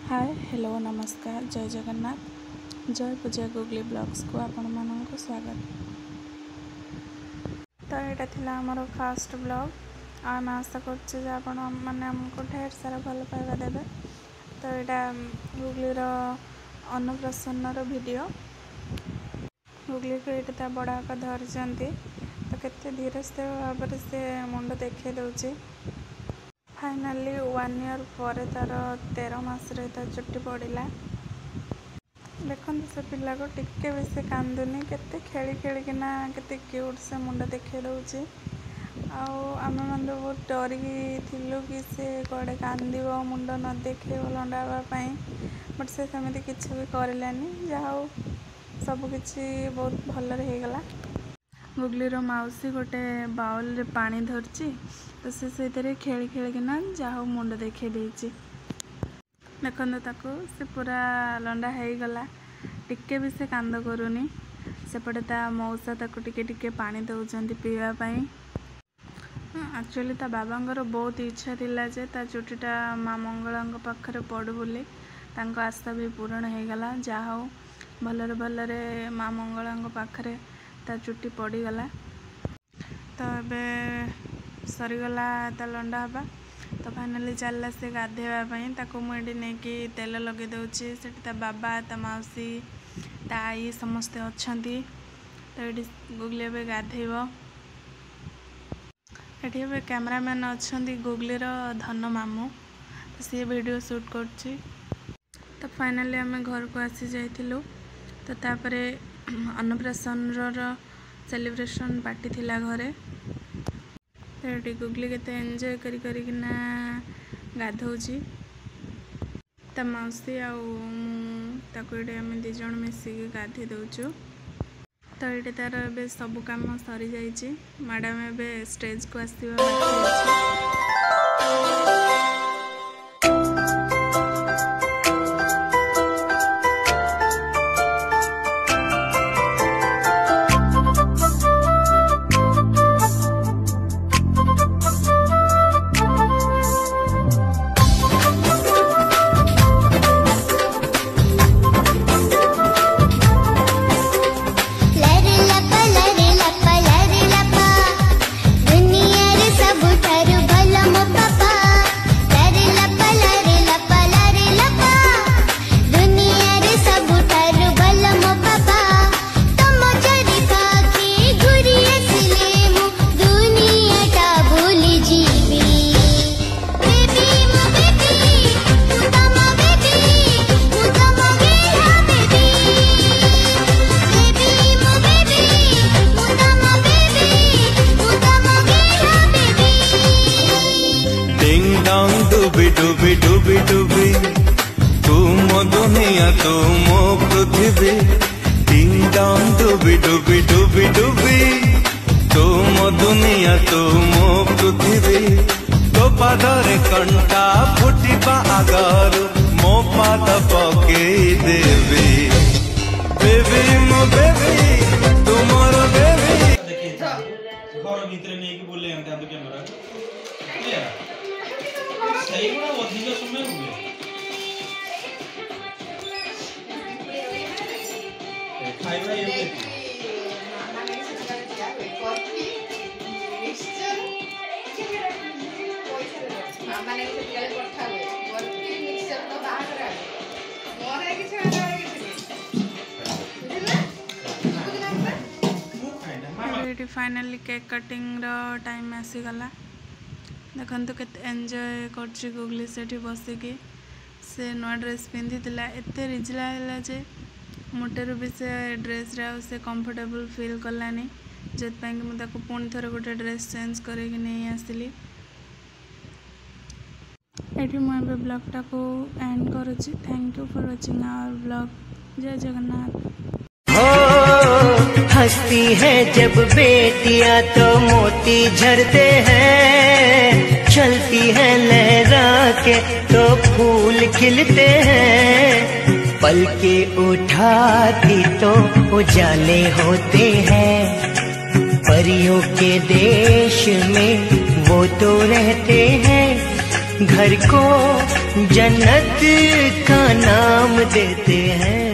Hi hello नमस्कार जय जगन्नाथ जय पूजा गुगली ब्लॉग्स को आपण मानक स्वागत। तो यहाँ थी आमर फास्ट ब्लॉग आम आशा करमको ढेर सारा भल पाइबा देवे। तो यहाँ गुगलीर अन्नप्रसन्नर वीडियो गुगली को ये बड़ा धरती तो केते धीरे से भाव से मुंड देखा दूची। फाइनाली 1 ईयर पर तार 13 मास चुट्टी पड़ा। देखते से पिला को टिके भी से कांदुनी केते खेली खेलिकिना केते क्यूट से मुंड देखा दूची। आम मैंने बहुत डरी थिलु कि से कड़े कांद मुंड न देखे लंडा हाँपाई बट से सेमती किसी भी करलानी जहाँ सबकि बहुत भल होगला। गुगलीर मौसी गोटे बाउल रे पानी धरची तो से खेली खेलिकिना जहाँ मुंड देखे देखते से पूरा लंडा हो गला टिके भी से कांद करूनी। सेपटे ता मौसा ताको टिके टिके पानी दौरान पीवाई। एक्चुअली ता बाबांगर बहुत इच्छा थिला जे ता चुटीटा माँ मंगला पाखरे पड़ू बोली तांको आशा भी पूरण हो गला। जहाँ भलरे भलरे माँ मंगला पाखरे ता चुट्टी पड़गला। तो ये सरीगला ता लंडा हाँबा। तो फाइनाली चलला से गाधेवाई ताको मुझे नहीं तेल लगे दूची। से बाबा ता मौसी ता आई समस्ते अच्छा। तो ये गुगली ए गाधेब। ये कैमरामैन अच्छा गुगलीर धन मामू तो सी वीडियो शूट कर। तो फाइनाली आम घर को आसी जाइलु। तो तापरे अन्नप्राशन सेलिब्रेशन पार्टी थिला घरे। तो ये गुगली केते एंजॉय करिकिना गाधौची ता मौसी आको ये आम दिज मिसिकी गाधे दौचु। तो ये तार ए सब काम सरी जाइए। मैडम ए स्टेज को आसवा डूबी डूबी डूबी तू मो दुनिया तू मो पृथ्वी। डिंग डॉन्ग डूबी डूबी डूबी डूबी तू मो दुनिया तू मो पृथ्वी। तो पादरे कंटा फुटिबा आगर मो पाद पकेई देवी। बेबी मो बेबी तू मोर बेबी। घर भीतर नहीं कि बोले हम कैमरा सही बड़ा अधिक समय हुए खाइबा ये मामा ने सचरा दिया कॉफी मिक्सचर मामा ने सचरा पठा हुए कॉफी मिक्सचर तो बाहर रहा मोर है कि छाड़ा है कि फाइनाली केक कटिंग रो टाइम आसी गला। देखो केते एंजॉय कर गुगली से बसिकी से नुआ ड्रेस पिंधि एत रिजला जे मोटेर भी से ड्रेस से कंफर्टेबल फील कलानी जो मुझे पुणी थर गोटे ड्रेस चेंज करके नहीं आसली। ये मुझे ब्लॉगटा को एंड करुच्ची। Thank you for watching our blog. जय जगन्नाथ। हंसती है जब बेटियां तो मोती झरते हैं। चलती है लहरा के तो फूल खिलते हैं। पल के उठाती तो उजाले होते हैं। परियों के देश में वो तो रहते हैं। घर को जन्नत का नाम देते हैं।